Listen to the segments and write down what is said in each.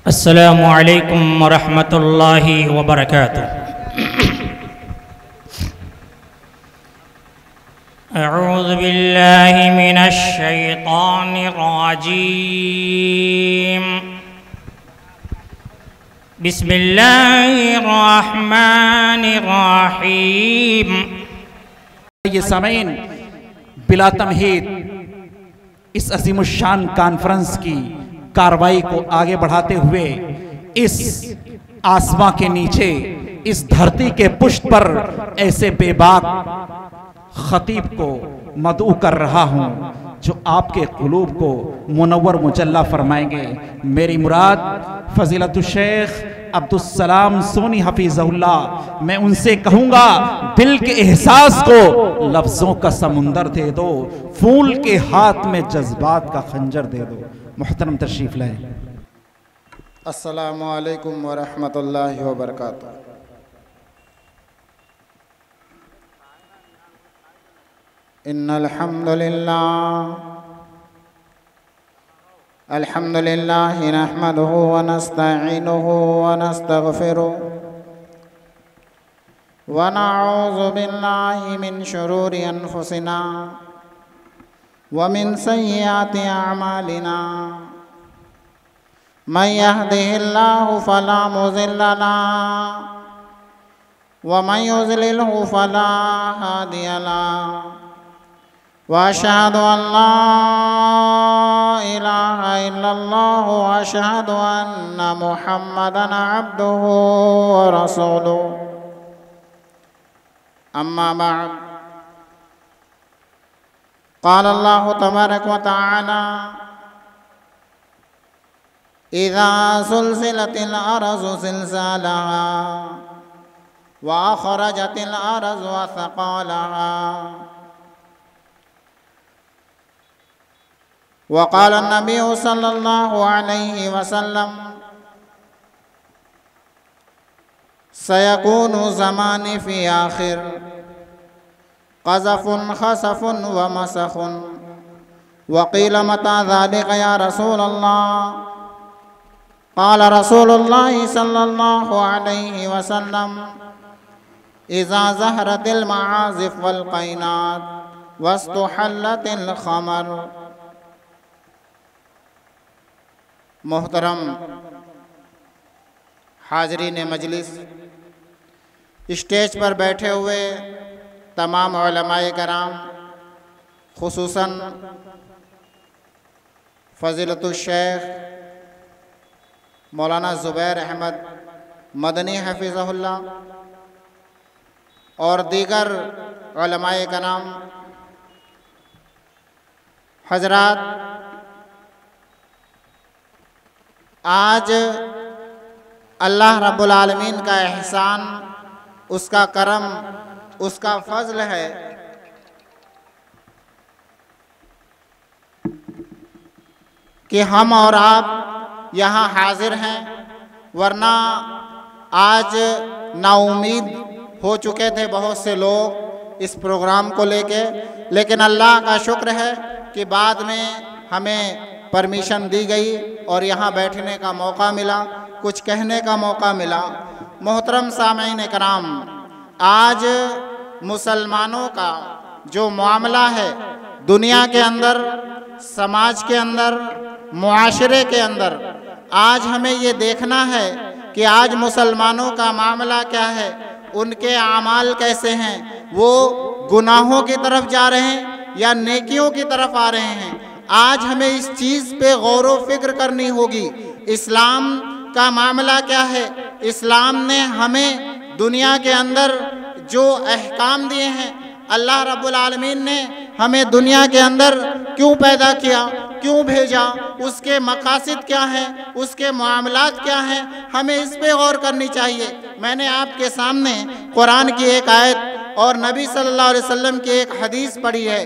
अस्सलामु अलैकुम वरहमतुल्लाहि वबरकातुह। अऊज़ु बिल्लाहि मिनश शैतानिर रजीम। बिस्मिल्लाहिर रहमानिर रहीम। ये सामीन, बिला तमहीद इस अज़ीमुश्शान कॉन्फ्रेंस की कार्रवाई को आगे बढ़ाते हुए इस आसमां के नीचे, इस धरती के पुष्ट पर ऐसे बेबाक खतीब को मदऊ कर रहा हूं जो आपके क़ुलूब को मुनव्वर मुजल्ला फरमाएंगे। मेरी मुराद फ़ज़ीलतुश शेख अब्दुस्सलाम सोनी हफीज़हुल्लाह। मैं उनसे कहूँगा, दिल के एहसास को लफ्ज़ों का समुंदर दे दो, फूल के हाथ में जज्बात का खंजर दे दो। मुहतरम तशरीफ़ लाए। अस्सलामु अलैकुम वरहमतुल्लाहि वबरकातुह। इन्नल हम्दुलिल्लाह नहमदुहु व नस्तईनुहु व नस्तगफिरुहु व नऊज़ु बिल्लाहि मिन शुरूरि अनफुसिना व मिन सय्यिआति अअमालिना। मन यहदिहिल्लाहु फला मुज़िल्ल लहु व मन युज़लिलहु फला हादिय लहु व अशहदु अन ला इलाहा इल्लल्लाह व अशहदु अन्न मुहम्मदन अब्दुहु व रसूलुहु। अम्मा बअद, क़ाल अल्लाहु तबारक व तआला इज़ा ज़ुल्ज़िलतिल अर्ज़ु ज़िल्ज़ालहा व अख़रजतिल अर्ज़ु अथक़ालहा व क़ाल अन्नबिय्यु सल्लल्लाहु अलैहि वसल्लम सयकूनु ज़मानी फ़ी आख़िर क़ज़फ़ुन ख़सफ़ुन व मसख़ुन। व क़ील मता ज़ालिका या रसूलल्लाह। क़ाल रसूलुल्लाहि सल्लल्लाहु अलैहि वसल्लम इज़ा ज़हरतिल मआज़िफ़ वल क़ैनात वस्तुहल्लतिल ख़मर। मोहतरम हाज़रीन मजलिस, स्टेज पर बैठे हुए तमाम उलमाए कराम, खुसूसन फ़ज़ीलतुश शेख मौलाना ज़ुबैर अहमद मदनी हफ़िज़हुल्लाह और दीगर उलमाए कराम, हज़रात, आज अल्लाह रब्बुल आलमीन का एहसान, उसका करम, उसका फ़ज़्ल है कि हम और आप यहाँ हाज़िर हैं, वरना आज नाउम्मीद हो चुके थे बहुत से लोग इस प्रोग्राम को लेके। लेकिन अल्लाह का शुक्र है कि बाद में हमें परमिशन दी गई और यहाँ बैठने का मौका मिला, कुछ कहने का मौका मिला। मोहतरम सामीन कराम, आज मुसलमानों का जो मामला है दुनिया के अंदर, समाज के अंदर, मुआशरे के अंदर, आज हमें ये देखना है कि आज मुसलमानों का मामला क्या है, उनके आमाल कैसे हैं, वो गुनाहों की तरफ जा रहे हैं या नेकियों की तरफ आ रहे हैं। आज हमें इस चीज़ पे गौर व फिक्र करनी होगी। इस्लाम का मामला क्या है, इस्लाम ने हमें दुनिया के अंदर जो अहकाम दिए हैं, अल्लाह रब्बुल आलमीन ने हमें दुनिया के अंदर क्यों पैदा किया, क्यों भेजा, उसके मकासद क्या हैं, उसके मामलात क्या हैं, हमें इस पे गौर करनी चाहिए। मैंने आपके सामने कुरान की एक आयत और नबी सल्लल्लाहु अलैहि वसल्लम की एक हदीस पढ़ी है।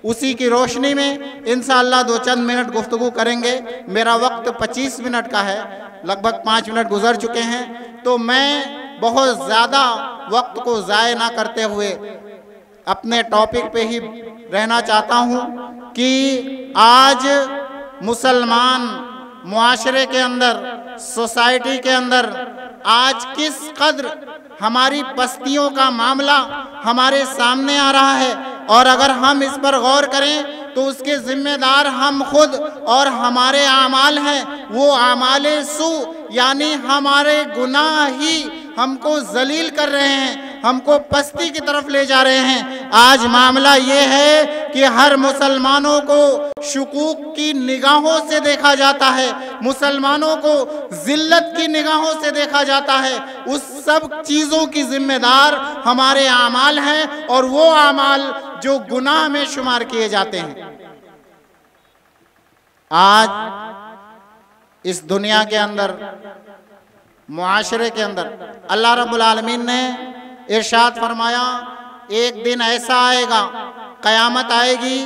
उसी की रोशनी में इंशाअल्लाह दो चंद मिनट गुफ्तगू करेंगे। मेरा वक्त 25 मिनट का है, लगभग 5 मिनट गुजर चुके हैं, तो मैं बहुत ज़्यादा वक्त को ज़ाय ना करते हुए अपने टॉपिक पे ही रहना चाहता हूँ कि आज मुसलमान मुआशरे के अंदर सोसाइटी के अंदर आज किस कद्र हमारी पस्तियों का मामला हमारे सामने आ रहा है, और अगर हम इस पर गौर करें तो उसके जिम्मेदार हम खुद और हमारे आमाल हैं। वो आमाले सू यानी हमारे गुनाह ही हमको जलील कर रहे हैं, हमको पस्ती की तरफ ले जा रहे हैं। आज मामला ये है कि हर मुसलमानों को शुकूक की निगाहों से देखा जाता है, मुसलमानों को जिल्लत की निगाहों से देखा जाता है। उस सब चीज़ों की जिम्मेदार हमारे आमाल हैं, और वो आमाल जो गुनाह में शुमार किए जाते हैं। आज इस दुनिया के अंदर, मुआशरे के अंदर अल्लाह रब्बुल आलमीन ने इरशाद फरमाया, एक दिन ऐसा आएगा, क़यामत आएगी,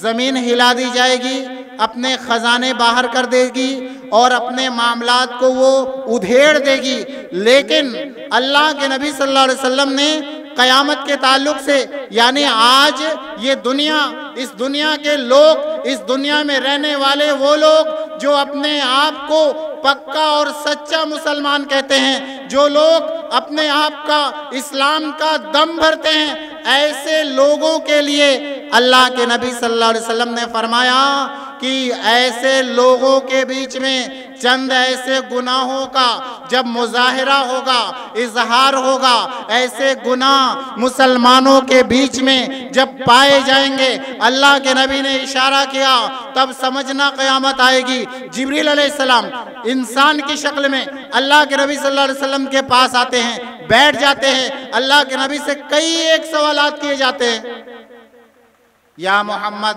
ज़मीन हिला दी जाएगी, अपने ख़जाने बाहर कर देगी और अपने मामलात को वो उधेड़ देगी। लेकिन अल्लाह के नबी सल्लल्लाहु अलैहि वसल्लम ने क़यामत के ताल्लुक से, यानी आज ये दुनिया, इस दुनिया के लोग, इस दुनिया में रहने वाले वो लोग जो अपने आप को पक्का और सच्चा मुसलमान कहते हैं, जो लोग अपने आप का इस्लाम का दम भरते हैं, ऐसे लोगों के लिए अल्लाह के नबी सल्लल्लाहु अलैहि वसल्लम ने फरमाया कि ऐसे लोगों के बीच में चंद ऐसे गुनाहों का जब मुजाहिरा होगा, इजहार होगा, ऐसे गुनाह मुसलमानों के बीच में जब पाए जाएंगे, अल्लाह के नबी ने इशारा किया, तब समझना क़यामत आएगी। जिब्रील अलैहिस्सलाम इंसान की शक्ल में अल्लाह के नबी सल्लल्लाहु अलैहि वसल्लम के पास आते हैं, बैठ जाते हैं, अल्लाह के नबी से कई एक सवालात किए जाते हैं। या मोहम्मद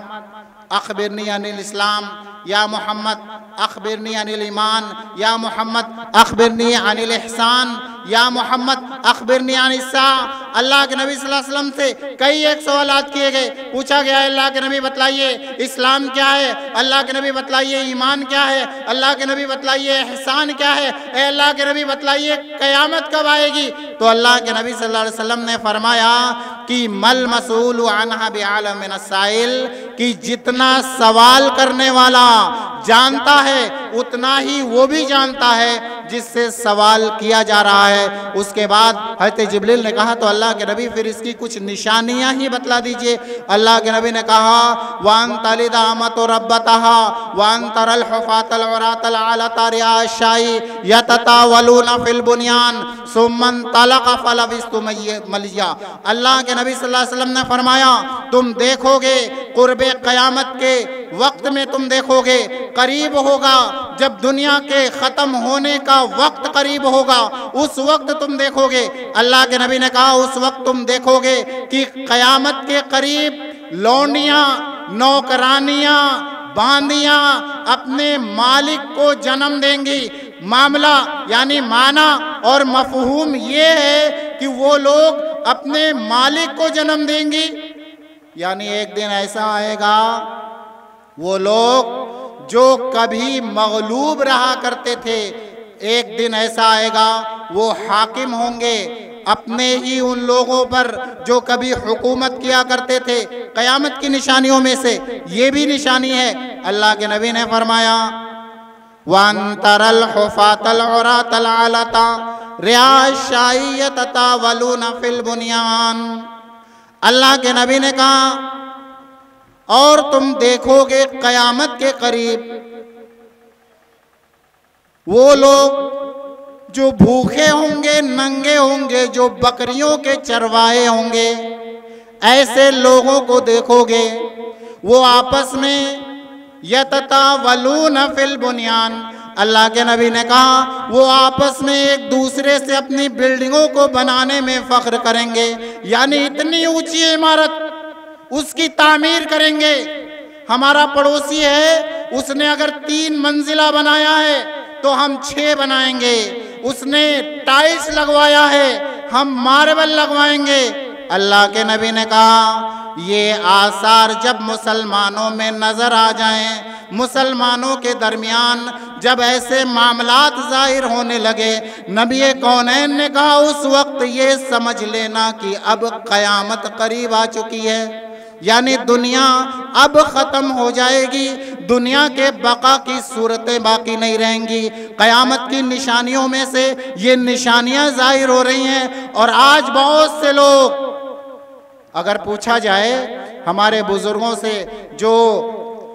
अखबिरनी अनिल इस्लाम, या मोहम्मद अखबिरनी अनिल ईमान, या मोहम्मद अखबिरनी अनिल इहसान, या मोहम्मद अखबिरनी अनिल सा। अल्लाह के नबी सल्लल्लाहु अलैहि वसल्लम से कई एक सवालात किए गए, पूछा गया, अल्लाह के नबी बतलाइए इस्लाम क्या है, अल्लाह के नबी बतलाइए ईमान क्या है, अल्लाह के नबी बतलाइए एहसान क्या है, अल्लाह के नबी बतलाइए क़यामत कब आएगी। तो अल्लाह के नबी सल्लल्लाहु अलैहि वसल्लम ने फरमाया कि मल मसूलु अन्हा बिअलम मिन अस्साइल, कि जितना सवाल करने वाला जानता है उतना ही वो भी जानता है जिससे सवाल किया जा रहा है। उसके बाद हज़रत जिब्रील ने कहा, तो अल्लाह के नबी फिर इसकी कुछ निशानियां ही बतला दीजिए। अल्लाह के नबी ने कहा, वान तलिदा अमतु रब्बतहा वान तरल हुफातल औरातल आलता रियाशाई यततावलूना फिल बुनियान सुम्मन तलक फलबिस्तु मलिया। अल्लाह के नबी सल्लल्लाहु अलैहि वसल्लम ने फरमाया, तुम देखोगे कुर्बे क़यामत के वक्त में, तुम देखोगे करीब होगा, जब दुनिया के ख़त्म होने का वक्त करीब होगा, उस वक्त तुम देखोगे, अल्लाह के नबी ने कहा, उस वक्त तुम देखोगे कि क़यामत के करीब लौंडियाँ, नौकरानियाँ, बांदियाँ अपने मालिक को जन्म देंगी। मामला यानी माना और मफहूम ये है कि वो लोग अपने मालिक को जन्म देंगी, यानी एक दिन ऐसा आएगा, वो लोग जो कभी मगलूब रहा करते थे, एक दिन ऐसा आएगा वो हाकिम होंगे अपने ही उन लोगों पर जो कभी हुकूमत किया करते थे। क़यामत की निशानियों में से ये भी निशानी है। अल्लाह के नबी ने फरमाया, वन तरल हुफातल औरातल आलता रियाशाइयततावलूना फिल बुनियान। अल्लाह के नबी ने कहा, और तुम देखोगे क़यामत के करीब वो लोग जो भूखे होंगे, नंगे होंगे, जो बकरियों के चरवाहे होंगे, ऐसे लोगों को देखोगे, वो आपस में यततावलूना फिल बुनियान। अल्लाह के नबी ने कहा, वो आपस में एक दूसरे से अपनी बिल्डिंगों को बनाने में फ़ख्र करेंगे, यानी इतनी ऊंची इमारत उसकी तामीर करेंगे। हमारा पड़ोसी है, उसने अगर 3 मंजिला बनाया है तो हम 6 बनाएंगे, उसने टाइल्स लगवाया है, हम मार्बल लगवाएंगे। अल्लाह के नबी ने कहा, ये आसार जब मुसलमानों में नज़र आ जाएं, मुसलमानों के दरमियान जब ऐसे मामलात ज़ाहिर होने लगे, नबी कौनैन ने कहा, उस वक्त ये समझ लेना कि अब क़यामत करीब आ चुकी है, यानी दुनिया अब ख़त्म हो जाएगी, दुनिया के बका की सूरतें बाकी नहीं रहेंगी। क़यामत की निशानियों में से ये निशानियां जाहिर हो रही हैं। और आज बहुत से लोग, अगर पूछा जाए हमारे बुजुर्गों से जो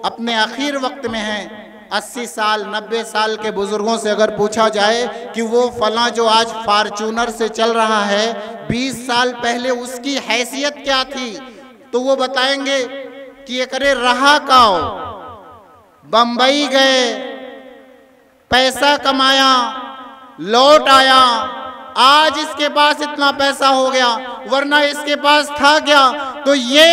अपने आखिर वक्त में हैं, 80 साल 90 साल के बुजुर्गों से अगर पूछा जाए कि वो फला जो आज फॉर्च्यूनर से चल रहा है 20 साल पहले उसकी हैसियत क्या थी, तो वो बताएंगे कि ये करे रहा काओ, बंबई गए, पैसा कमाया, लौट आया, आज इसके पास इतना पैसा हो गया, वरना इसके पास था क्या। तो ये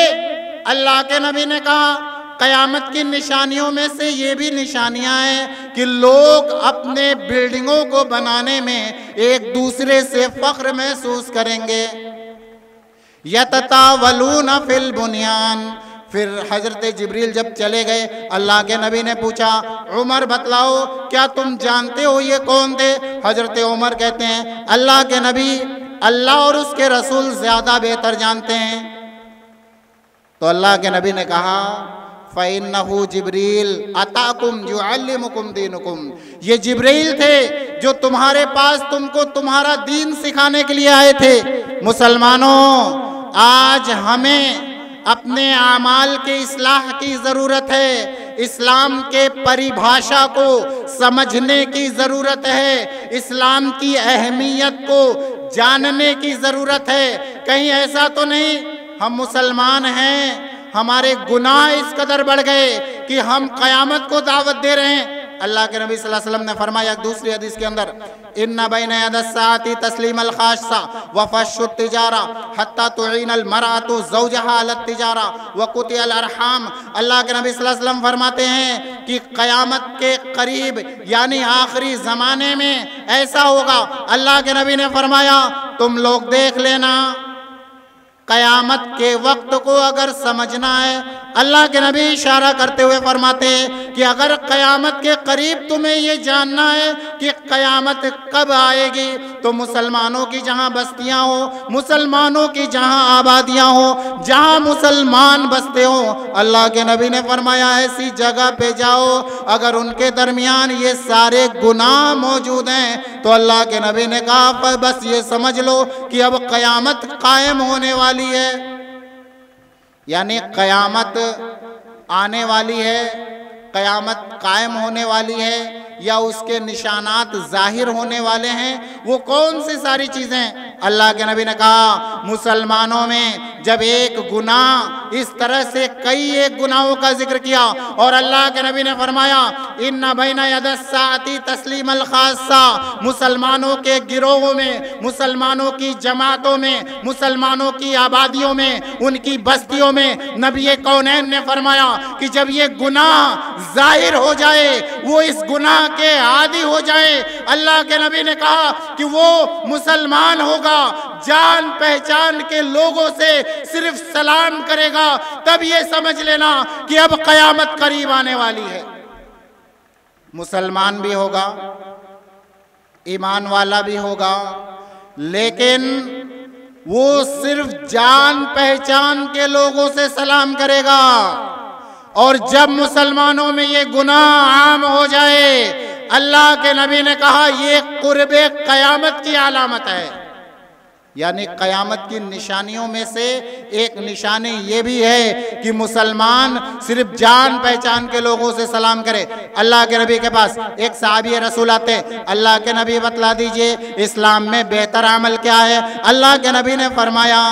अल्लाह के नबी ने कहा क़यामत की निशानियों में से ये भी निशानियां हैं कि लोग अपने बिल्डिंगों को बनाने में एक दूसरे से फख्र महसूस करेंगे। यततावलून फिल बुनियान। फिर हजरत जिब्रील जब चले गए, अल्लाह के नबी ने पूछा उमर बतलाओ क्या तुम जानते हो ये कौन थे। हजरत उमर कहते हैं अल्लाह के नबी, अल्लाह और उसके रसूल ज्यादा बेहतर जानते हैं। तो अल्लाह के नबी ने कहा फ़इन्नहु जिब्रील अताकुम युअल्लिमुकुम दीनुकुम। ये जिब्रील थे जो तुम्हारे पास तुमको तुम्हारा दीन सिखाने के लिए आए थे। मुसलमानों, आज हमें अपने आमाल के इस्लाह की ज़रूरत है। इस्लाम के परिभाषा को समझने की ज़रूरत है। इस्लाम की अहमियत को जानने की ज़रूरत है। कहीं ऐसा तो नहीं हम मुसलमान हैं, हमारे गुनाह इस कदर बढ़ गए कि हम क़यामत को दावत दे रहे हैं। अल्लाह के नबी सल्लल्लाहु अलैहि वसल्लम ने फरमाया दूसरी हदीस के अंदर, इन्ना बैन यदस्साअति तस्लीमल खाशा व फशुत तिजारा हत्ता तुईनल मरअतु ज़ौजहा अल तिजारा व कुतियल अरहाम। अल्लाह के नबी सल्लल्लाहु अलैहि वसल्लम फरमाते हैं कि क़यामत के करीब यानी आखिरी ज़माने में ऐसा होगा। अल्लाह के नबी ने फरमाया तुम लोग देख लेना, क़यामत के वक्त को अगर समझना है, अल्लाह के नबी इशारा करते हुए फरमाते हैं कि अगर क़यामत के करीब तुम्हें ये जानना है कि क़यामत कब आएगी, तो मुसलमानों की जहाँ बस्तियाँ हो, मुसलमानों की जहाँ आबादियाँ हो, जहाँ मुसलमान बसते हो, अल्लाह के नबी ने फरमाया ऐसी जगह पे जाओ अगर उनके दरमियान ये सारे गुनाह मौजूद हैं, तो अल्लाह के नबी ने कहा बस ये समझ लो कि अब क़यामत कायम होने वाली है। यानी क़यामत आने वाली है, क़यामत कायम होने वाली है या उसके निशानात जाहिर होने वाले हैं। वो कौन सी सारी चीज़ें? अल्लाह के नबी ने कहा मुसलमानों में जब एक गुनाह इस तरह से कई एक गुनाहों का जिक्र किया और अल्लाह के नबी ने फरमाया इन्ना बैना यदस्साअति तस्लीमल खासा। मुसलमानों के गिरोहों में, मुसलमानों की जमातों में, मुसलमानों की आबादियों में, उनकी बस्तियों में नबी कौनैन ने फरमाया कि जब ये गुनाह जाहिर हो जाए, वो इस गुनाह के आदी हो जाए, अल्लाह के नबी ने कहा कि वो मुसलमान होगा, जान पहचान के लोगों से सिर्फ सलाम करेगा, तब ये समझ लेना कि अब क़यामत करीब आने वाली है। मुसलमान भी होगा, ईमान वाला भी होगा, लेकिन वो सिर्फ जान पहचान के लोगों से सलाम करेगा। और जब मुसलमानों में ये गुनाह आम हो जाए, अल्लाह के नबी ने कहा ये कुर्बे क़यामत की अलामत है। यानी क़यामत की निशानियों में से एक निशानी ये भी है कि मुसलमान सिर्फ जान पहचान के लोगों से सलाम करे। अल्लाह के नबी के पास एक सहाबी रसूल आते हैं, अल्लाह के नबी बतला दीजिए इस्लाम में बेहतर अमल क्या है। अल्लाह के नबी ने फरमाया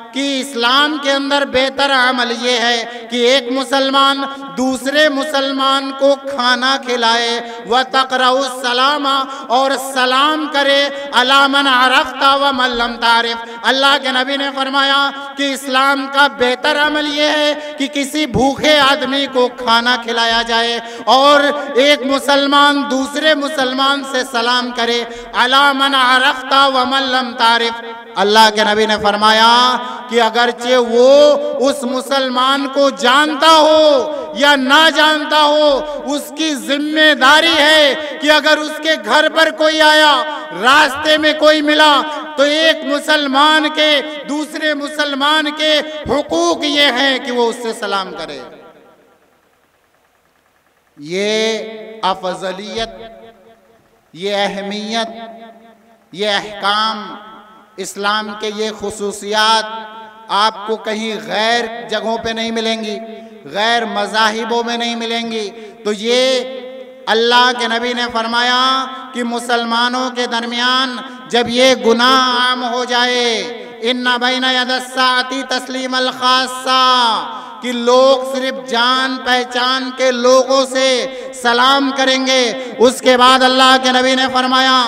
कि इस्लाम के अंदर बेहतर अमल ये है कि एक मुसलमान दूसरे मुसलमान को खाना खिलाए, व तक़रउ सलामा और सलाम करे, अला मन अरफ़ता व मन लम तारिफ़। अल्लाह के नबी ने फरमाया कि इस्लाम का बेहतर अमल ये है कि किसी भूखे आदमी को खाना खिलाया जाए और एक मुसलमान दूसरे मुसलमान से सलाम करे, अला मन अरफ़ता व मन लम तारिफ़। अल्लाह के नबी ने फरमाया कि अगरचे वो उस मुसलमान को जानता हो या ना जानता हो, उसकी जिम्मेदारी है कि अगर उसके घर पर कोई आया, रास्ते में कोई मिला, तो एक मुसलमान के दूसरे मुसलमान के हुकूक ये हैं कि वो उससे सलाम करे। ये अफजलियत, ये अहमियत, ये अहकाम, इस्लाम के ये खुसूसियात आपको कहीं गैर जगहों पे नहीं मिलेंगी, गैर मज़ाहिबों में नहीं मिलेंगी। तो ये अल्लाह के नबी ने फरमाया कि मुसलमानों के दरमियान जब ये गुनाह आम हो जाए, इन्ना बैना यदस्साती तस्लीम अल खासा, कि लोग सिर्फ जान पहचान के लोगों से सलाम करेंगे। उसके बाद अल्लाह के नबी ने फरमाया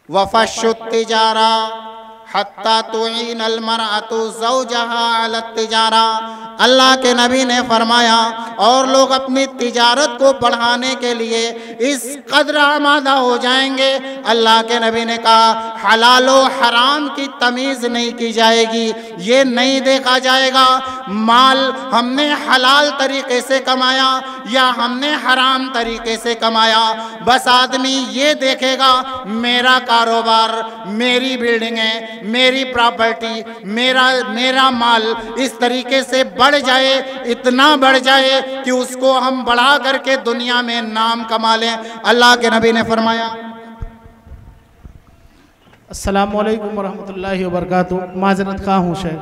वफ़शुत तिजारा हत्ता तुईन अल मरअतु ज़ौजहा अला तिजारा। अल्लाह के नबी ने फरमाया और लोग अपनी तिजारत को बढ़ाने के लिए इस कदर आमादा हो जाएंगे। अल्लाह के नबी ने कहा हलाल व हराम की तमीज़ नहीं की जाएगी, ये नहीं देखा जाएगा माल हमने हलाल तरीके से कमाया या हमने हराम तरीके से कमाया। बस आदमी ये देखेगा मेरा कारोबार, मेरी बिल्डिंगें, मेरी प्रॉपर्टी, मेरा माल इस तरीके से बढ़ जाए, इतना बढ़ जाए कि उसको हम बढ़ा करके दुनिया में नाम कमा लें। अल्लाह के नबी ने फरमाया। अस्सलामु अलैकुम वरहमतुल्लाहि वबरकातुहू। माजरत खा हूँ शेख,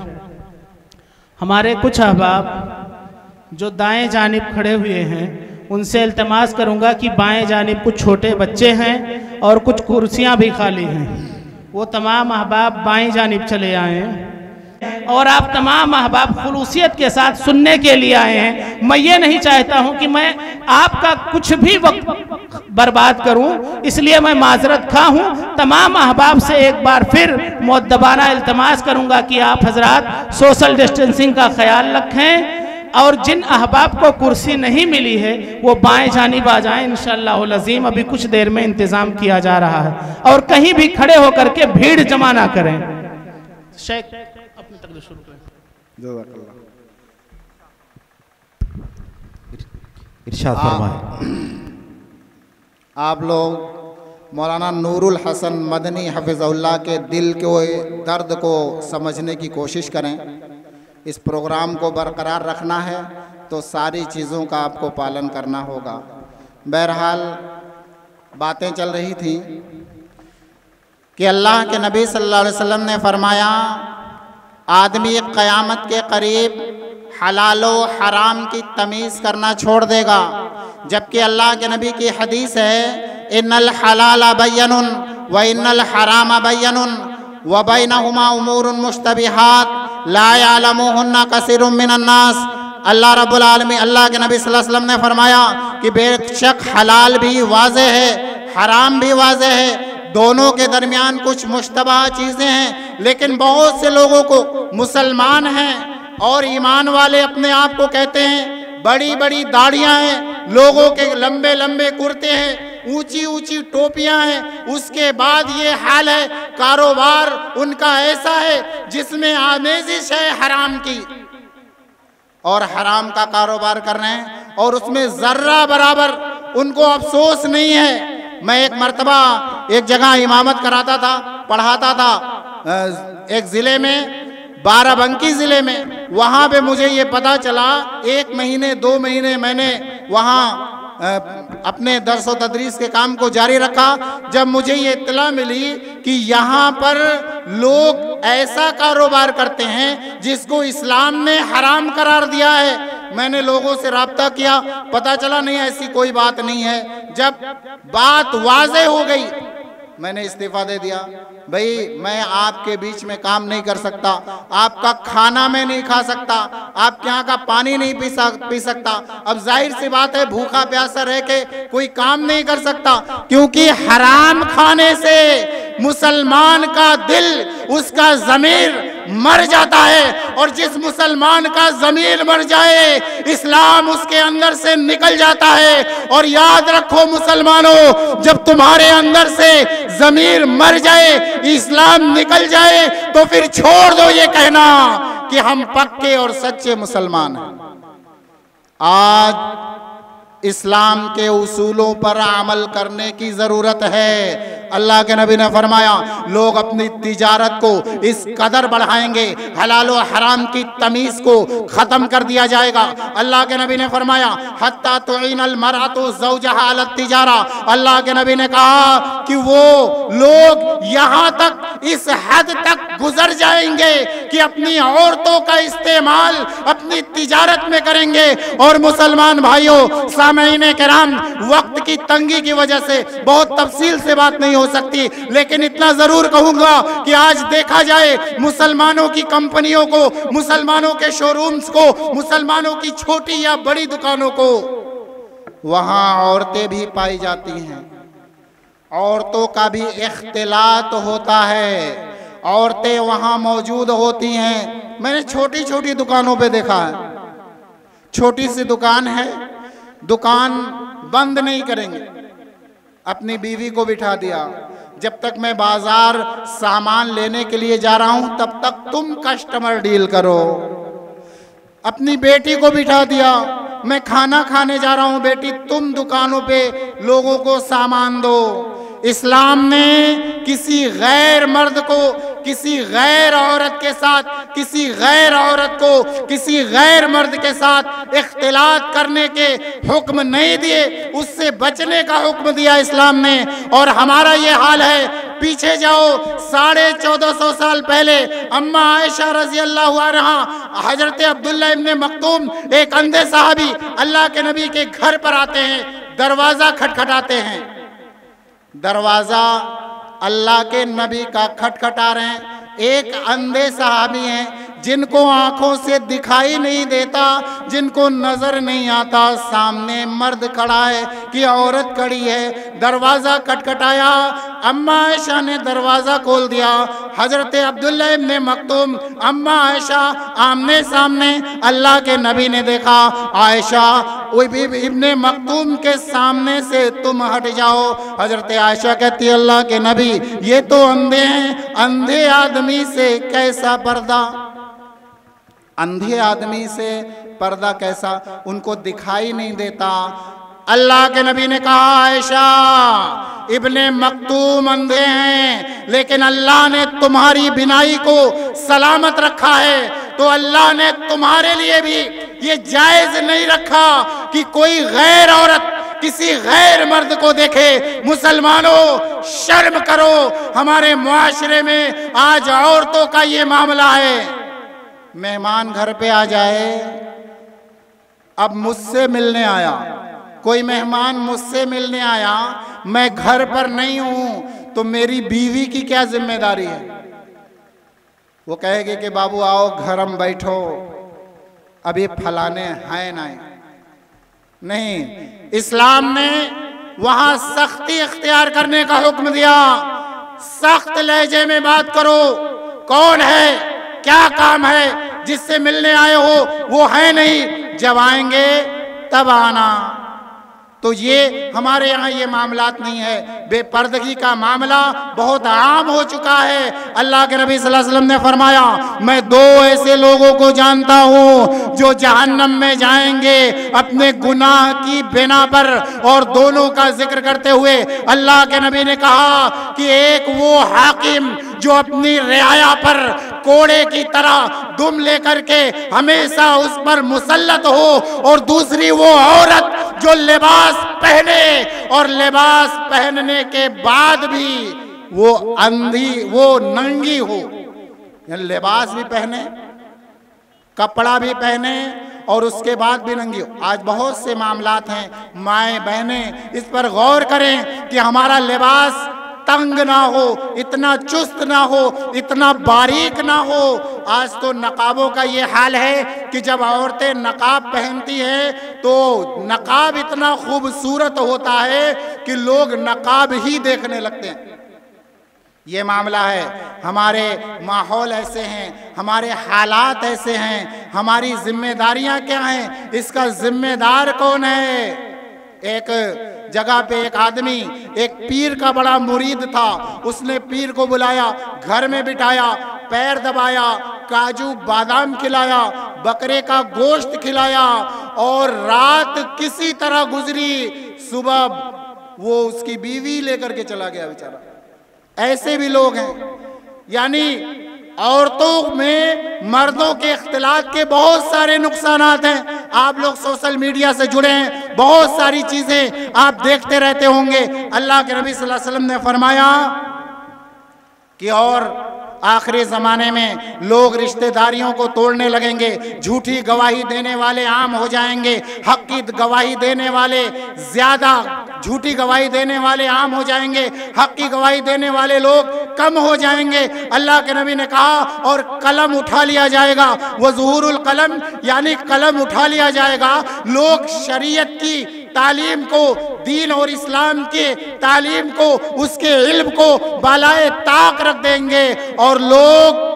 हमारे कुछ अहबाब जो दाएं जानिब खड़े हुए हैं उनसे इल्तमास करूँगा कि बाएं जानिब कुछ छोटे बच्चे हैं और कुछ कुर्सियाँ भी खाली हैं, वो तमाम अहबाब बाएं जानिब चले आए हैं और आप तमाम अहबाब खुलूसियत के साथ सुनने के लिए आए हैं। मैं ये नहीं चाहता हूं कि मैं आपका कुछ भी वक्त बर्बाद करूं, इसलिए मैं माजरत खा हूं। तमाम अहबाब से एक बार फिर मुअद्दबाना इल्तमास करूंगा कि आप हजरात सोशल डिस्टेंसिंग का ख्याल रखें और जिन अहबाब को कुर्सी नहीं मिली है वो बाएं जानिब आ जाएं इंशाअल्लाहुल अज़ीम। अभी कुछ देर में इंतज़ाम किया जा रहा है और कहीं भी खड़े होकर के भीड़ जमा ना करें। शेख अपनी तकरीर शुरू करें। इरशाद फरमाएं। आप लोग मौलाना नूरुल हसन मदनी हफिज़हुल्लाह के दिल के दर्द को समझने की कोशिश करें। इस प्रोग्राम को बरकरार रखना है तो सारी चीज़ों का आपको पालन करना होगा। बहरहाल बातें चल रही थी कि अल्लाह के नबी सल्लल्लाहु अलैहि वसल्लम ने फरमाया आदमी क़यामत के करीब हलाल व हराम की तमीज़ करना छोड़ देगा, जबकि अल्लाह के नबी की हदीस है इन्नल हलाल बय्यनुन व इन्नल हराम बय्यनुन व बैनहुमा उमूरुन मुश्तबिहात ला यालमुहुन्ना कसीरुम मिनन नास। अल्लाह रब्बुल आलमीन, अल्लाह के नबी सल्लल्लाहु अलैहि वसल्लम ने फरमाया कि बेशक हलाल भी वाज़े है, हराम भी वाज़े है, दोनों के दरमियान कुछ मुश्तबा चीज़ें हैं, लेकिन बहुत से लोगों को मुसलमान हैं और ईमान वाले अपने आप को कहते हैं, बड़ी बड़ी दाढ़ियाँ हैं, लोगों के लंबे लंबे कुर्ते हैं, ऊंची ऊंची टोपियां हैं, उसके बाद ये हाल है, कारोबार उनका ऐसा है जिसमें आमेजिश है हराम की और हराम का कारोबार कर रहे हैं और उसमें जर्रा बराबर उनको अफसोस नहीं है। मैं एक मर्तबा एक जगह इमामत कराता था, पढ़ाता था एक ज़िले में, बाराबंकी ज़िले में। वहाँ पे मुझे ये पता चला 1 महीने 2 महीने मैंने वहाँ अपने दर्स व तदरीस के काम को जारी रखा, जब मुझे ये इत्तला मिली कि यहाँ पर लोग ऐसा कारोबार करते हैं जिसको इस्लाम ने हराम करार दिया है। मैंने लोगों से राब्ता किया, पता चला नहीं ऐसी कोई बात नहीं है। जब बात वाज़े हो गई मैंने इस्तीफ़ा दे दिया। भाई मैं आपके बीच में काम नहीं कर सकता, आपका खाना मैं नहीं खा सकता, आपके यहाँ का पानी नहीं पी सकता। अब जाहिर सी बात है भूखा प्यासा रह के कोई काम नहीं कर सकता, क्योंकि हराम खाने से मुसलमान का दिल, उसका ज़मीर मर जाता है और जिस मुसलमान का ज़मीर मर जाए इस्लाम उसके अंदर से निकल जाता है। और याद रखो मुसलमानों, जब तुम्हारे अंदर से ज़मीर मर जाए, इस्लाम निकल जाए, तो फिर छोड़ दो ये कहना कि हम पक्के और सच्चे मुसलमान हैं। आज इस्लाम के उसूलों पर अमल करने की ज़रूरत है। अल्लाह के नबी ने फरमाया लोग अपनी तिजारत को इस कदर बढ़ाएंगे, हलाल और हराम की तमीज को खत्म कर दिया जाएगा। अल्लाह के नबी ने फरमाया हत्ता तुइनल मरअतु ज़ौजहा अला तिजारा। अल्लाह के नबी ने कहा कि वो लोग यहाँ तक इस हद तक गुजर जाएंगे कि अपनी औरतों का इस्तेमाल अपनी तिजारत में करेंगे। और मुसलमान भाइयों, सामईन किराम, वक्त की तंगी की वजह से बहुत तफसील से बात नहीं हो सकती, लेकिन इतना जरूर कहूंगा कि आज देखा जाए मुसलमानों की कंपनियों को, मुसलमानों के शोरूम्स को, मुसलमानों की छोटी या बड़ी दुकानों को, वहां औरतें भी पाई जाती हैं। औरतों का भी इख्तिलात होता है, औरतें वहां मौजूद होती हैं। मैंने छोटी छोटी दुकानों पे देखा है, छोटी सी दुकान है, दुकान बंद नहीं करेंगे, अपनी बीवी को बिठा दिया, जब तक मैं बाजार सामान लेने के लिए जा रहा हूं तब तक तुम कस्टमर डील करो। अपनी बेटी को बिठा दिया, मैं खाना खाने जा रहा हूं, बेटी तुम दुकानों पे लोगों को सामान दो। इस्लाम ने किसी गैर मर्द को किसी गैर औरत के साथ, किसी गैर औरत को किसी गैर मर्द के साथ इख्तिलात करने के हुक्म नहीं दिए, उससे बचने का हुक्म दिया इस्लाम ने। और हमारा ये हाल है, पीछे जाओ 1450 साल पहले अम्मा आयशा रजी अल्लाह अन्हा, हजरत अब्दुल्ला इब्ने मक्तूम, एक अंधे साहबी अल्लाह के नबी के घर पर आते हैं, दरवाजा खटखटाते हैं। दरवाजा अल्लाह के नबी का खटखटा रहे हैं। एक अंधे सहाबी हैं जिनको आंखों से दिखाई नहीं देता, जिनको नजर नहीं आता, सामने मर्द खड़ा है कि औरत खड़ी है। दरवाजा खटखटाया, अम्मा आयशा ने दरवाजा खोल दिया। हजरत अब्दुल्ला इब्ने मक्तूम, अम्मा आयशा आमने सामने, अल्लाह के नबी ने देखा, आयशा इब्ने मक्तूम के सामने से तुम हट जाओ। हजरत आयशा कहती है अल्लाह के नबी ये तो अंधे हैं, अंधे आदमी से कैसा पर्दा, अंधे आदमी से पर्दा कैसा, उनको दिखाई नहीं देता। अल्लाह के नबी ने कहा आयशा इब्ने मक्तूम अंधे हैं, लेकिन अल्लाह ने तुम्हारी बिनाई को सलामत रखा है, तो अल्लाह ने तुम्हारे लिए भी ये जायज नहीं रखा कि कोई गैर औरत किसी गैर मर्द को देखे। मुसलमानों शर्म करो, हमारे मुआशरे में आज औरतों का ये मामला है। मेहमान घर पे आ जाए, अब मुझसे मिलने आया, कोई मेहमान मुझसे मिलने आया, मैं घर पर नहीं हूं, तो मेरी बीवी की क्या जिम्मेदारी है? वो कहेगी कि बाबू आओ घर हम बैठो, अब ये फलाने हैं नहीं। इस्लाम ने वहां सख्ती इख्तियार करने का हुक्म दिया। सख्त लहजे में बात करो, कौन है, क्या काम है, जिससे मिलने आए हो वो है नहीं, जब आएंगे तब आना। तो ये हमारे यहाँ ये मामलात नहीं है। बेपर्दगी का मामला बहुत आम हो चुका है। अल्लाह के नबी सल्लल्लाहु अलैहि वसल्लम ने फरमाया मैं दो ऐसे लोगों को जानता हूँ जो जहन्नम में जाएंगे अपने गुनाह की बिना पर। और दोनों का जिक्र करते हुए अल्लाह के नबी ने कहा कि एक वो हाकिम जो अपनी रियाया पर कोड़े की तरह दुम लेकर के हमेशा उस पर मुसल्लत हो, और दूसरी वो औरत जो लिबास पहने और लिबास पहनने के बाद भी वो अंधी, वो नंगी हो, लिबास भी पहने, कपड़ा भी पहने और उसके बाद भी नंगी हो। आज बहुत से मामलात हैं, माएँ बहनें इस पर गौर करें कि हमारा लिबास तंग ना हो, इतना चुस्त ना हो, इतना बारीक ना हो। आज तो नकाबों का ये हाल है कि जब औरतें नकाब पहनती हैं तो नकाब इतना खूबसूरत होता है कि लोग नकाब ही देखने लगते हैं। ये मामला है। हमारे माहौल ऐसे हैं, हमारे हालात ऐसे हैं, हमारी जिम्मेदारियां क्या हैं, इसका जिम्मेदार कौन है? एक जगह पे एक आदमी, एक पीर का बड़ा मुरीद था, उसने पीर को बुलाया, घर में बिठाया, पैर दबाया, काजू बादाम खिलाया, बकरे का गोश्त खिलाया, और रात किसी तरह गुजरी। सुबह वो उसकी बीवी लेकर के चला गया बेचारा। ऐसे भी लोग हैं। यानी औरतों में मर्दों के इख्तिलात के बहुत सारे नुकसानात हैं। आप लोग सोशल मीडिया से जुड़े हैं, बहुत सारी चीजें आप देखते रहते होंगे। अल्लाह के नबी सल्लल्लाहु अलैहि वसल्लम ने फरमाया कि और आखिरी ज़माने में लोग रिश्तेदारियों को तोड़ने लगेंगे, झूठी गवाही देने वाले आम हो जाएंगे, हक की गवाही देने वाले ज़्यादा, झूठी गवाही देने वाले आम हो जाएंगे, हक की गवाही देने वाले लोग कम हो जाएंगे। अल्लाह के नबी ने कहा और कलम उठा लिया जाएगा, वह ज़ुहूरुल कलम, यानी कलम उठा लिया जाएगा। लोग शरीयत की तालीम को, दीन और इस्लाम के तालीम को, उसके इल्म को बालाए ताक रख देंगे और लोग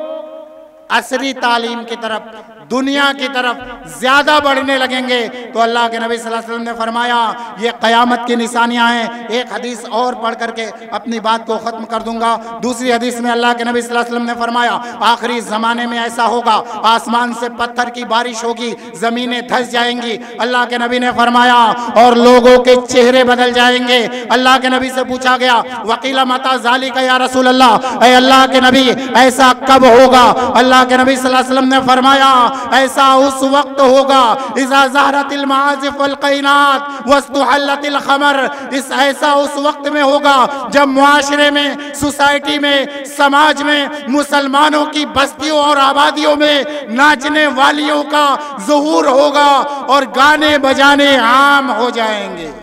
असरी तालीम की तरफ, दुनिया की तरफ ज्यादा बढ़ने लगेंगे। तो अल्लाह के नबी सल्लल्लाहु अलैहि वसल्लम ने फरमाया ये क़यामत की निशानियां हैं। एक हदीस और पढ़ करके अपनी बात को ख़त्म कर दूंगा। दूसरी हदीस में अल्लाह के नबी सल्लल्लाहु अलैहि वसल्लम ने फरमाया आखिरी ज़माने में ऐसा होगा, आसमान से पत्थर की बारिश होगी, ज़मीनें धंस जाएंगी। अल्लाह के नबी ने फरमाया और लोगों के चेहरे बदल जाएंगे। अल्लाह के नबी से पूछा गया वकीला मता ज़ालिका या रसूल अल्लाह, ऐ अल्लाह के नबी ऐसा कब होगा? अल्लाह के नबी सल्लल्लाहु अलैहि वसल्लम ने फरमाया ऐसा उस वक्त होगा इज़ा ज़हरतिल माज़िफ़ वल क़ैनात वस्तुहल्लतिल ख़मर, इस ऐसा उस वक्त में होगा जब मुआशरे में, सोसाइटी में, समाज में, मुसलमानों की बस्तियों और आबादियों में नाचने वालियों का ज़ुहूर होगा और गाने बजाने आम हो जाएंगे।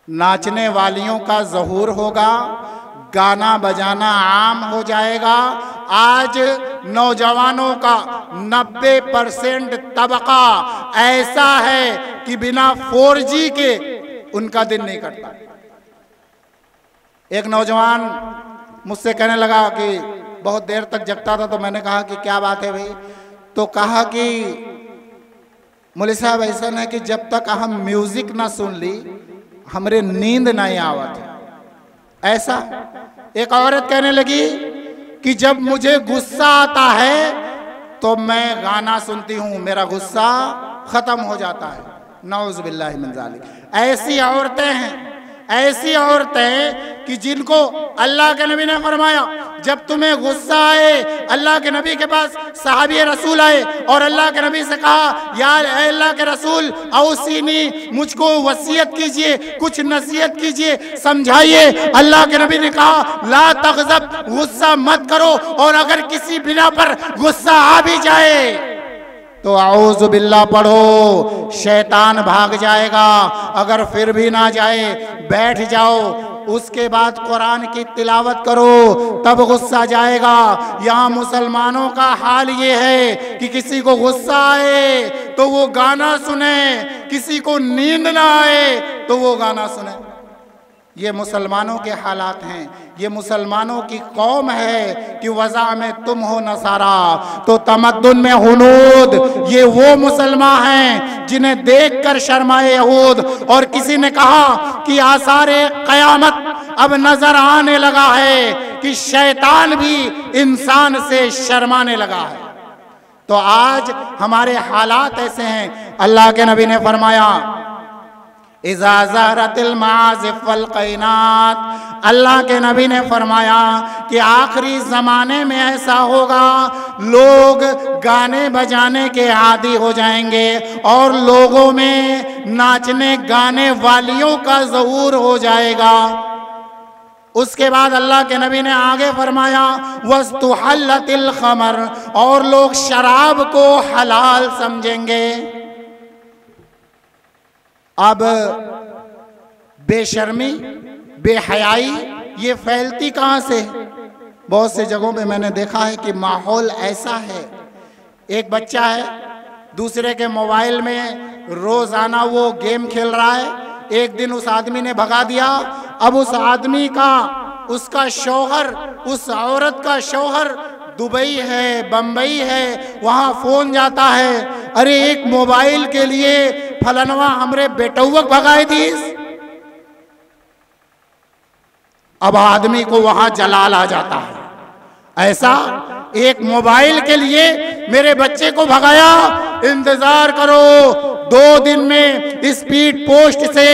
नाचने वालियों का ज़ुहूर होगा, गाना बजाना आम हो जाएगा। आज नौजवानों का 90% तबका ऐसा है कि बिना 4G के उनका दिन नहीं कटता। एक नौजवान मुझसे कहने लगा कि बहुत देर तक जगता था, तो मैंने कहा कि क्या बात है भाई? तो कहा कि मौलवी साहब ऐसा है कि जब तक हम म्यूजिक ना सुन ली हमरे नींद नहीं आवत है। ऐसा एक औरत कहने लगी कि जब मुझे गुस्सा आता है तो मैं गाना सुनती हूं, मेरा गुस्सा खत्म हो जाता है। नऊज़ बिल्लाहि मिन ज़ालिक। ऐसी औरतें हैं, ऐसी औरतें कि जिनको अल्लाह के नबी ने फरमाया जब तुम्हें गुस्सा आए, अल्लाह के नबी के पास सहाबी रसूल आए और अल्लाह के नबी से कहा यार अल्लाह के रसूल औसीनी, मुझको वसीयत कीजिए, कुछ नसीहत कीजिए, समझाइए। अल्लाह के नबी ने कहा ला तग़ज़ब, गुस्सा मत करो, और अगर किसी बिना पर गुस्सा आ भी जाए तो आऊज़ु बिल्लाह पढ़ो, शैतान भाग जाएगा। अगर फिर भी ना जाए बैठ जाओ, उसके बाद कुरान की तिलावत करो, तब गुस्सा जाएगा। यहाँ मुसलमानों का हाल ये है कि किसी को गुस्सा आए तो वो गाना सुने, किसी को नींद ना आए तो वो गाना सुने। ये मुसलमानों के हालात हैं, ये मुसलमानों की कौम है कि वज़ा में तुम हो नसारा तो तमद्दुन में हुनूद। ये वो मुसलमान हैं जिन्हें देखकर शर्माए यहूद। और किसी ने कहा कि आसारे क़यामत अब नजर आने लगा है कि शैतान भी इंसान से शर्माने लगा है। तो आज हमारे हालात ऐसे हैं। अल्लाह के नबी ने फरमाया इज़ा ज़हरतिल माज़िफ़ वल क़ैनात, अल्लाह के नबी ने फरमाया कि आखिरी ज़माने में ऐसा होगा लोग गाने बजाने के आदी हो जाएंगे और लोगों में नाचने गाने वालियों का ज़हूर हो जाएगा। उसके बाद अल्लाह के नबी ने आगे फरमाया वस्तुहल्लतिल ख़मर, और लोग शराब को हलाल समझेंगे। अब बेशर्मी, बेहयाई ये फैलती कहाँ से? बहुत से जगहों पे मैंने देखा है कि माहौल ऐसा है, एक बच्चा है दूसरे के मोबाइल में रोजाना वो गेम खेल रहा है। एक दिन उस आदमी ने भगा दिया। अब उस आदमी का, उसका शौहर, उस औरत का शौहर दुबई है, बम्बई है, वहाँ फोन जाता है, अरे एक मोबाइल के लिए फलनवा हमरे बेटौवक भगाए दीस। अब आदमी को वहां जलाल आ जाता है, ऐसा एक मोबाइल के लिए मेरे बच्चे को भगाया। इंतजार करो, 2 दिन में स्पीड पोस्ट से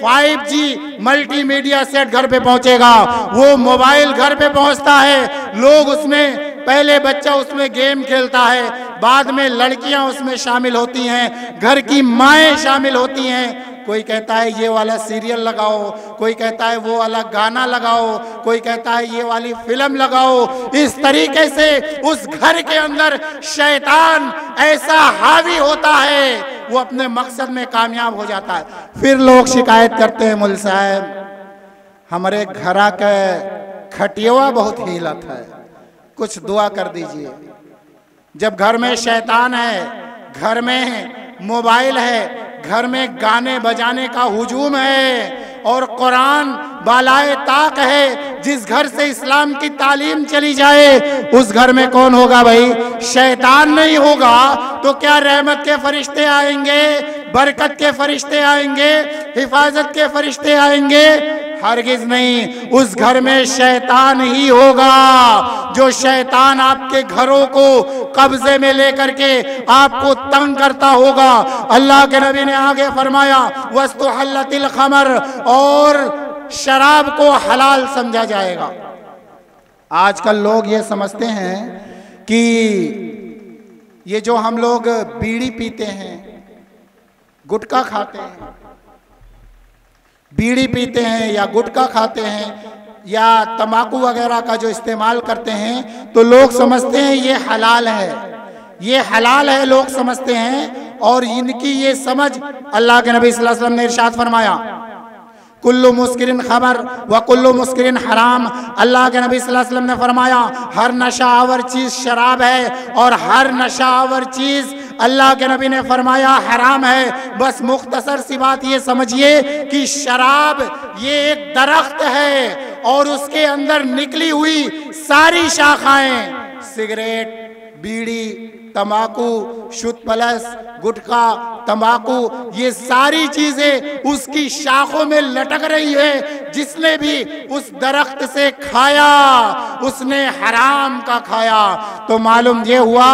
5G मल्टीमीडिया सेट घर पे पहुंचेगा, वो मोबाइल घर पे पहुंचता है, लोग उसमें पहले बच्चा उसमें गेम खेलता है, बाद में लड़कियां उसमें शामिल होती हैं, घर की माएँ शामिल होती हैं। कोई कहता है ये वाला सीरियल लगाओ, कोई कहता है वो वाला गाना लगाओ, कोई कहता है ये वाली फिल्म लगाओ। इस तरीके से उस घर के अंदर शैतान ऐसा हावी होता है, वो अपने मकसद में कामयाब हो जाता है। फिर लोग शिकायत करते हैं, मुल साहब हमारे घरा का खटिया बहुत हिलत है, कुछ दुआ कर दीजिए। जब घर में शैतान है, घर में मोबाइल है, घर में गाने बजाने का हुजूम है और कुरान बालाए ताक है, जिस घर से इस्लाम की तालीम चली जाए उस घर में कौन होगा भाई? शैतान नहीं होगा तो क्या रहमत के फरिश्ते आएंगे, बरकत के फरिश्ते आएंगे, हिफाजत के फरिश्ते आएंगे? हरगिज नहीं। उस घर में शैतान ही होगा, जो शैतान आपके घरों को कब्जे में लेकर के आपको तंग करता होगा। अल्लाह के नबी ने आगे फरमाया वस्तु हल्लतिल खमर, और शराब को हलाल समझा जाएगा। आजकल लोग ये समझते हैं कि ये जो हम लोग बीड़ी पीते हैं, गुटखा खाते हैं, बीड़ी पीते हैं या गुटखा खाते हैं या तंबाकू वगैरह का जो इस्तेमाल करते हैं, तो लोग समझते हैं ये हलाल है, ये हलाल है लोग समझते हैं। और इनकी ये समझ, अल्लाह के नबी सल्लल्लाहु अलैहि वसल्लम ने इरशाद फरमाया कुल्लु मुस्किरिन खमर व कुल्लु मुस्किरिन हराम। अल्लाह के नबी सल्लल्लाहु अलैहि वसल्लम ने फरमाया हर नशावर चीज शराब है और हर नशावर चीज अल्लाह के नबी ने फरमाया हराम है। बस मुख्तसर सी बात ये समझिए कि शराब ये एक दरख्त है और उसके अंदर निकली हुई सारी शाखाएं, सिगरेट, बीड़ी, तंबाकू, शुद्ध प्लस, गुटखा, तंबाकू, ये सारी चीजें उसकी शाखों में लटक रही है। जिसने भी उस दरख्त से खाया उसने हराम का खाया। तो मालूम ये हुआ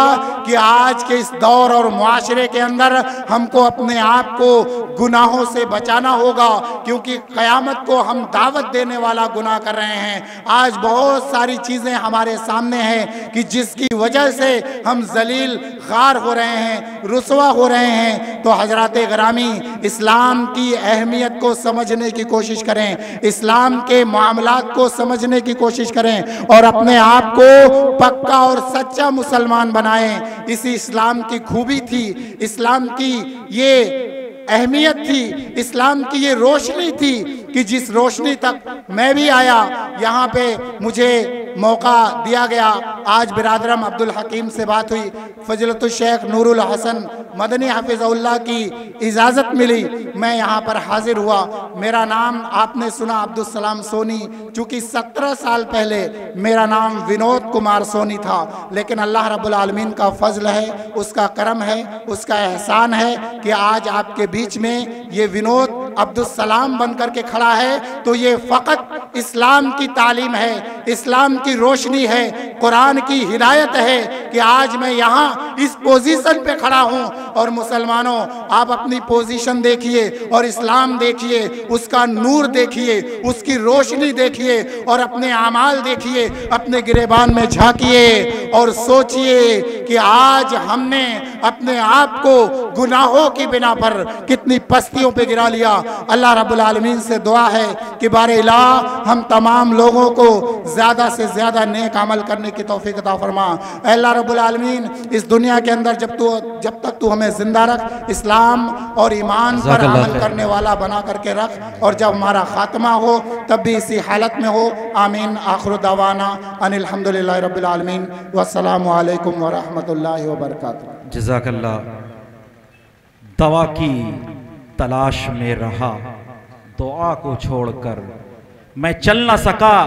कि आज के इस दौर और मुआशरे के अंदर हमको अपने आप को गुनाहों से बचाना होगा, क्योंकि क़यामत को हम दावत देने वाला गुनाह कर रहे हैं। आज बहुत सारी चीजें हमारे सामने हैं कि जिसकी वजह से हम जलील खार हो रहे हैं, रुसवा हो रहे हैं। तो हजरात गिरामी, इस्लाम की अहमियत को समझने की कोशिश करें, इस्लाम के मामलात को समझने की कोशिश करें और अपने आप को पक्का और सच्चा मुसलमान बनाएं। इसी इस्लाम की खूबी थी, इस्लाम की ये अहमियत थी, इस्लाम की ये रोशनी थी कि जिस रोशनी तक मैं भी आया, यहाँ पे मुझे मौका दिया गया। आज बिरादरम अब्दुल हकीम से बात हुई, फजलतुल शेख नूरुल हसन मदनी हफिज़हुल्लाह की इजाज़त मिली, मैं यहाँ पर हाजिर हुआ। मेरा नाम आपने सुना अब्दुल सलाम सोनी, चूँकि 17 साल पहले मेरा नाम विनोद कुमार सोनी था, लेकिन अल्लाह रब्बुल आलमीन का फजल है, उसका करम है, उसका एहसान है कि आज आपके बीच में ये विनोद अब्दुल सलाम बन करके खड़ा है। तो ये फ़कत इस्लाम की तालीम है, इस्लाम की रोशनी है, कुरान की हिदायत है कि आज मैं यहाँ इस पोजीशन पे खड़ा हूँ। और मुसलमानों, आप अपनी पोजीशन देखिए और इस्लाम देखिए, उसका नूर देखिए, उसकी रोशनी देखिए और अपने आमाल देखिए, अपने गिरेबान में झांकिए और सोचिए कि आज हमने अपने आप को गुनाहों की बिना पर कितनी पस्तियों पे गिरा लिया। अल्लाह रब्बुल आलमीन से दुआ है कि बारे इलाह हम तमाम लोगों को ज़्यादा से ज़्यादा नेक अमल करने की तौफीक अता फरमा। अल्लाह रब्बुल आलमीन इस दुनिया के अंदर जब तक तू हमें जिंदा रख, इस्लाम और ईमान पर अमल करने वाला बना करके रख, और जब हमारा खात्मा हो तब भी इसी हालत में हो। आमीन। आखिर दावाना अनिल हम्दुलिल्लाहि रब्बिल आलमीन वस्सलामु अलैकुम व रहमतुल्लाहि व बरकातुहू। जज़ाकल्लाह। दवा की तलाश में रहा दुआ को छोड़कर, मैं चल न सका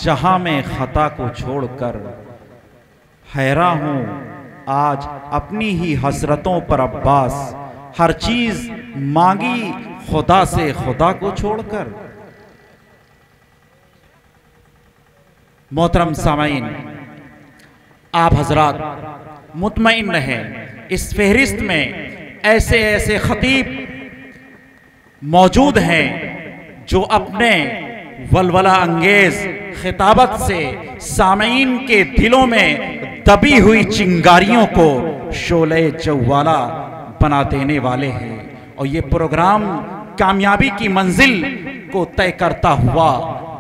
जहां में खता को छोड़कर, हैरान हूं आज अपनी ही हसरतों पर अब्बास, हर चीज मांगी खुदा से खुदा को छोड़कर। मोहतरम सामाईन, आप हजरात मुतमईन रहें, इस फहरिस्त में ऐसे ऐसे खतीब मौजूद हैं जो अपने वलवला अंगेज खिताबत से सामीन के दिलों में दबी हुई चिंगारियों को शोले जवाला बना देने वाले हैं। और ये प्रोग्राम कामयाबी की मंजिल को तय करता हुआ,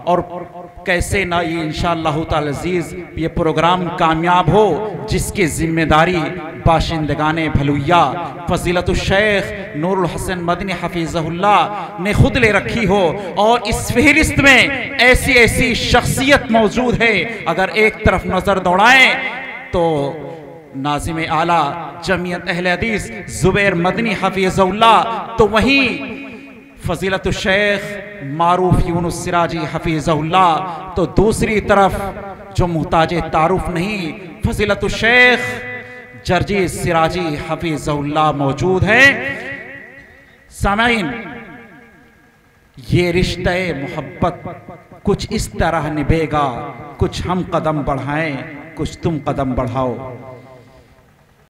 और कैसे ना ये इंशाअल्लाह ताला अज़ीज़ ये प्रोग्राम कामयाब हो, जिसकी जिम्मेदारी बाशिंदगाने भलुया फजीलतुल शेख नूरुल हसन मदनी हफीज़हुल्लाह ने खुद ले रखी हो। और इस फहरिस्त में ऐसी ऐसी शख्सियत मौजूद है, अगर एक तरफ नज़र दौड़ाएं तो नाज़िम आला जमीयत अहले हदीस ज़ुबैर मदनी हफीज़हुल्लाह, तो वहीं फजीलतुल शेख मारूफ यूनुस सिराजी हफीज़हुल्लाह, तो दूसरी तरफ जो मुहताज तारुफ नहीं फजीलतुल शेख जर्जी सिराजी हफीज़हुल्लाह मौजूद है। सामीन, ये रिश्ते मोहब्बत कुछ इस तरह निभेगा, कुछ हम कदम बढ़ाएं, कुछ तुम कदम बढ़ाओ।